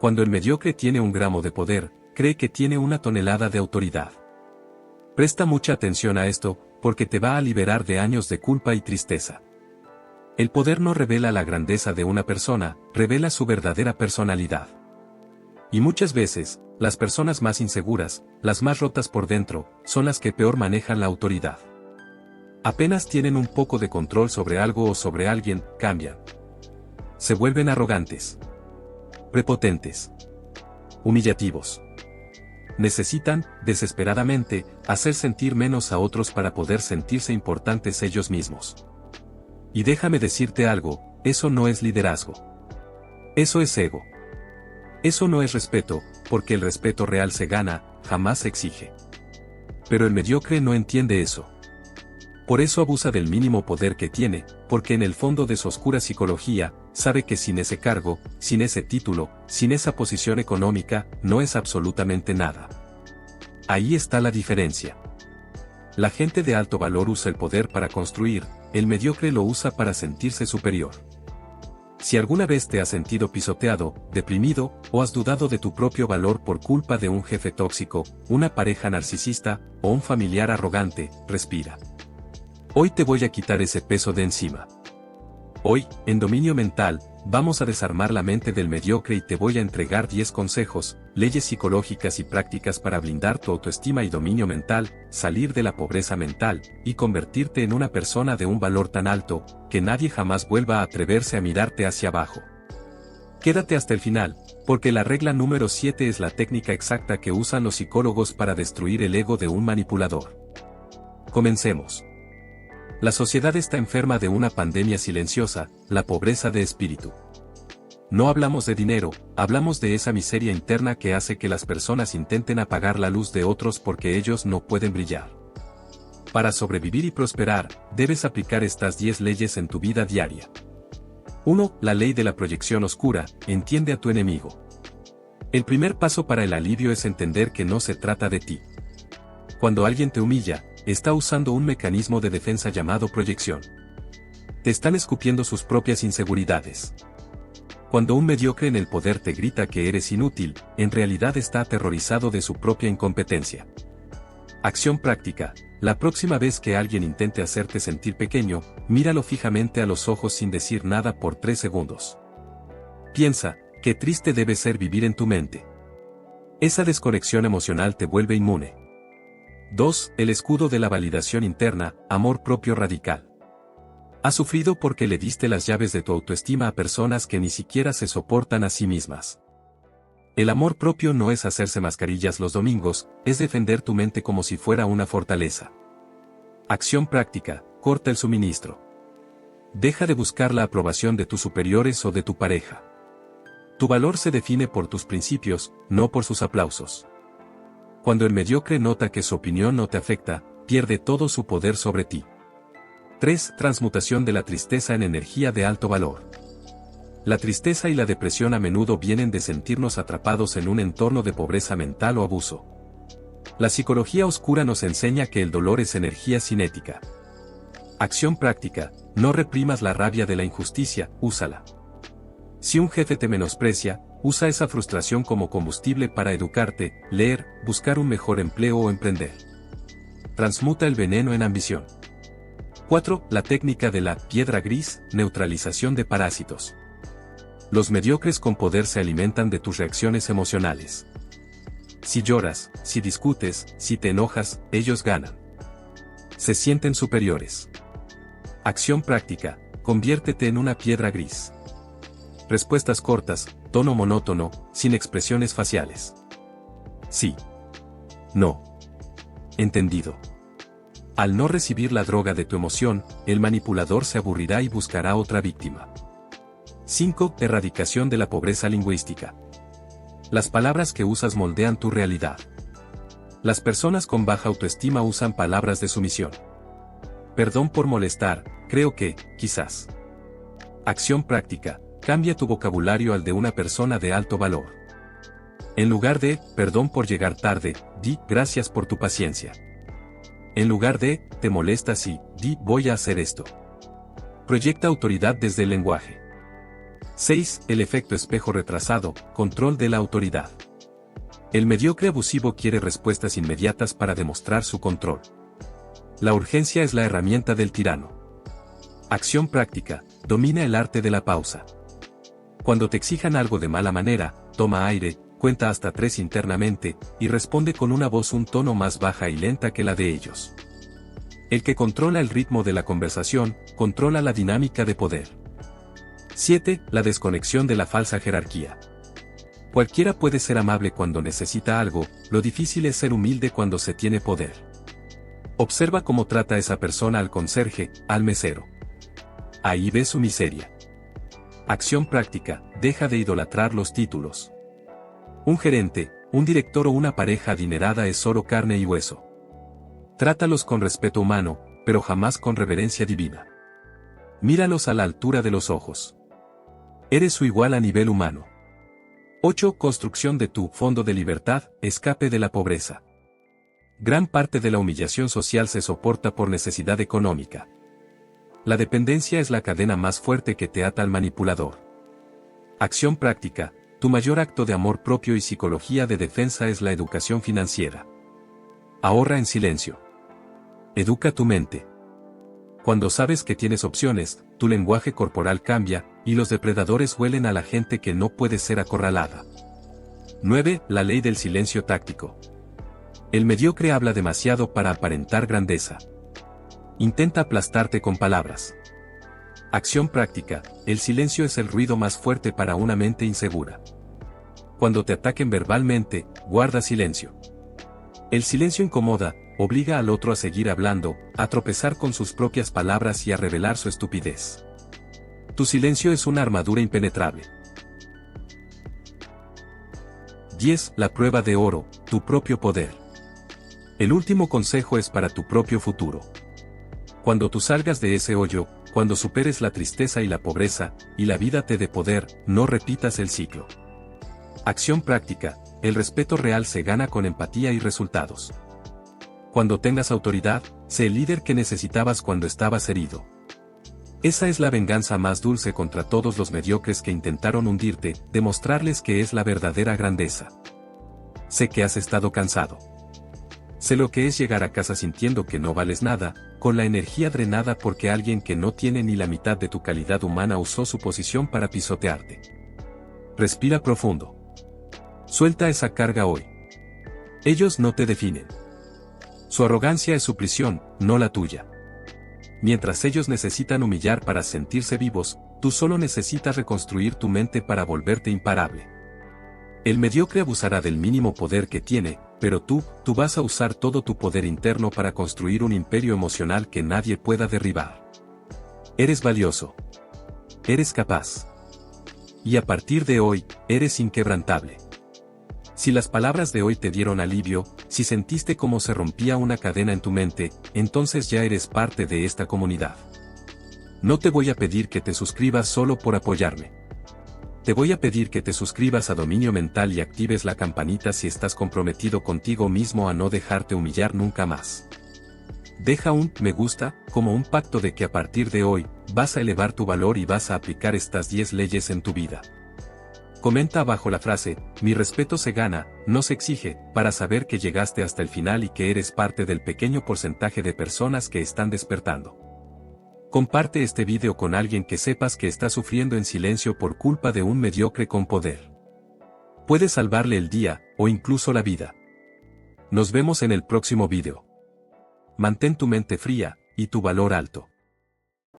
Cuando el mediocre tiene 1 gramo de poder, cree que tiene 1 tonelada de autoridad. Presta mucha atención a esto, porque te va a liberar de años de culpa y tristeza. El poder no revela la grandeza de una persona, revela su verdadera personalidad. Y muchas veces, las personas más inseguras, las más rotas por dentro, son las que peor manejan la autoridad. Apenas tienen un poco de control sobre algo o sobre alguien, cambian. Se vuelven arrogantes, prepotentes, humillativos. Necesitan, desesperadamente, hacer sentir menos a otros para poder sentirse importantes ellos mismos. Y déjame decirte algo, eso no es liderazgo. Eso es ego. Eso no es respeto, porque el respeto real se gana, jamás se exige. Pero el mediocre no entiende eso. Por eso abusa del mínimo poder que tiene, porque en el fondo de su oscura psicología, sabe que sin ese cargo, sin ese título, sin esa posición económica, no es absolutamente nada. Ahí está la diferencia. La gente de alto valor usa el poder para construir, el mediocre lo usa para sentirse superior. Si alguna vez te has sentido pisoteado, deprimido, o has dudado de tu propio valor por culpa de un jefe tóxico, una pareja narcisista, o un familiar arrogante, respira. Hoy te voy a quitar ese peso de encima. Hoy, en Dominio Mental, vamos a desarmar la mente del mediocre y te voy a entregar 10 consejos, leyes psicológicas y prácticas para blindar tu autoestima y dominio mental, salir de la pobreza mental, y convertirte en una persona de un valor tan alto, que nadie jamás vuelva a atreverse a mirarte hacia abajo. Quédate hasta el final, porque la regla número 7 es la técnica exacta que usan los psicólogos para destruir el ego de un manipulador. Comencemos. La sociedad está enferma de una pandemia silenciosa, la pobreza de espíritu. No hablamos de dinero, hablamos de esa miseria interna que hace que las personas intenten apagar la luz de otros porque ellos no pueden brillar. Para sobrevivir y prosperar, debes aplicar estas 10 leyes en tu vida diaria. 1. La ley de la proyección oscura, entiende a tu enemigo. El primer paso para el alivio es entender que no se trata de ti. Cuando alguien te humilla, está usando un mecanismo de defensa llamado proyección. Te están escupiendo sus propias inseguridades. Cuando un mediocre en el poder te grita que eres inútil, en realidad está aterrorizado de su propia incompetencia. Acción práctica. La próxima vez que alguien intente hacerte sentir pequeño, míralo fijamente a los ojos sin decir nada por 3 segundos. Piensa, qué triste debe ser vivir en tu mente. Esa desconexión emocional te vuelve inmune. 2. El escudo de la validación interna, amor propio radical. Has sufrido porque le diste las llaves de tu autoestima a personas que ni siquiera se soportan a sí mismas. El amor propio no es hacerse mascarillas los domingos, es defender tu mente como si fuera una fortaleza. Acción práctica, corta el suministro. Deja de buscar la aprobación de tus superiores o de tu pareja. Tu valor se define por tus principios, no por sus aplausos. Cuando el mediocre nota que su opinión no te afecta, pierde todo su poder sobre ti. 3. Transmutación de la tristeza en energía de alto valor. La tristeza y la depresión a menudo vienen de sentirnos atrapados en un entorno de pobreza mental o abuso. La psicología oscura nos enseña que el dolor es energía cinética. Acción práctica, no reprimas la rabia de la injusticia, úsala. Si un jefe te menosprecia, usa esa frustración como combustible para educarte, leer, buscar un mejor empleo o emprender. Transmuta el veneno en ambición. 4. La técnica de la piedra gris, neutralización de parásitos. Los mediocres con poder se alimentan de tus reacciones emocionales. Si lloras, si discutes, si te enojas, ellos ganan. Se sienten superiores. Acción práctica, conviértete en una piedra gris. Respuestas cortas, tono monótono, sin expresiones faciales. Sí. No. Entendido. Al no recibir la droga de tu emoción, el manipulador se aburrirá y buscará otra víctima. 5. Erradicación de la pobreza lingüística. Las palabras que usas moldean tu realidad. Las personas con baja autoestima usan palabras de sumisión. Perdón por molestar, creo que, quizás. Acción práctica. Cambia tu vocabulario al de una persona de alto valor. En lugar de, perdón por llegar tarde, di, gracias por tu paciencia. En lugar de, te molestas y, di, voy a hacer esto. Proyecta autoridad desde el lenguaje. 6. El efecto espejo retrasado, control de la autoridad. El mediocre abusivo quiere respuestas inmediatas para demostrar su control. La urgencia es la herramienta del tirano. Acción práctica, domina el arte de la pausa. Cuando te exijan algo de mala manera, toma aire, cuenta hasta 3 internamente, y responde con una voz un tono más baja y lenta que la de ellos. El que controla el ritmo de la conversación, controla la dinámica de poder. 7. La desconexión de la falsa jerarquía. Cualquiera puede ser amable cuando necesita algo, lo difícil es ser humilde cuando se tiene poder. Observa cómo trata esa persona al conserje, al mesero. Ahí ves su miseria. Acción práctica, deja de idolatrar los títulos. Un gerente, un director o una pareja adinerada es solo carne y hueso. Trátalos con respeto humano, pero jamás con reverencia divina. Míralos a la altura de los ojos. Eres su igual a nivel humano. 8. Construcción de tu fondo de libertad, escape de la pobreza. Gran parte de la humillación social se soporta por necesidad económica. La dependencia es la cadena más fuerte que te ata al manipulador. Acción práctica, tu mayor acto de amor propio y psicología de defensa es la educación financiera. Ahorra en silencio. Educa tu mente. Cuando sabes que tienes opciones, tu lenguaje corporal cambia, y los depredadores huelen a la gente que no puede ser acorralada. 9. La ley del silencio táctico. El mediocre habla demasiado para aparentar grandeza. Intenta aplastarte con palabras. Acción práctica, el silencio es el ruido más fuerte para una mente insegura. Cuando te ataquen verbalmente, guarda silencio. El silencio incomoda, obliga al otro a seguir hablando, a tropezar con sus propias palabras y a revelar su estupidez. Tu silencio es una armadura impenetrable. 10. La prueba de oro, tu propio poder. El último consejo es para tu propio futuro. Cuando tú salgas de ese hoyo, cuando superes la tristeza y la pobreza, y la vida te dé poder, no repitas el ciclo. Acción práctica, el respeto real se gana con empatía y resultados. Cuando tengas autoridad, sé el líder que necesitabas cuando estabas herido. Esa es la venganza más dulce contra todos los mediocres que intentaron hundirte, demostrarles que es la verdadera grandeza. Sé que has estado cansado. Sé lo que es llegar a casa sintiendo que no vales nada, con la energía drenada porque alguien que no tiene ni la mitad de tu calidad humana usó su posición para pisotearte. Respira profundo. Suelta esa carga hoy. Ellos no te definen. Su arrogancia es su prisión, no la tuya. Mientras ellos necesitan humillar para sentirse vivos, tú solo necesitas reconstruir tu mente para volverte imparable. El mediocre abusará del mínimo poder que tiene, pero tú vas a usar todo tu poder interno para construir un imperio emocional que nadie pueda derribar. Eres valioso. Eres capaz. Y a partir de hoy, eres inquebrantable. Si las palabras de hoy te dieron alivio, si sentiste cómo se rompía una cadena en tu mente, entonces ya eres parte de esta comunidad. No te voy a pedir que te suscribas solo por apoyarme. Te voy a pedir que te suscribas a Dominio Mental y actives la campanita si estás comprometido contigo mismo a no dejarte humillar nunca más. Deja un me gusta, como un pacto de que a partir de hoy, vas a elevar tu valor y vas a aplicar estas 10 leyes en tu vida. Comenta abajo la frase, mi respeto se gana, no se exige, para saber que llegaste hasta el final y que eres parte del pequeño porcentaje de personas que están despertando. Comparte este video con alguien que sepas que está sufriendo en silencio por culpa de un mediocre con poder. Puede salvarle el día, o incluso la vida. Nos vemos en el próximo video. Mantén tu mente fría, y tu valor alto.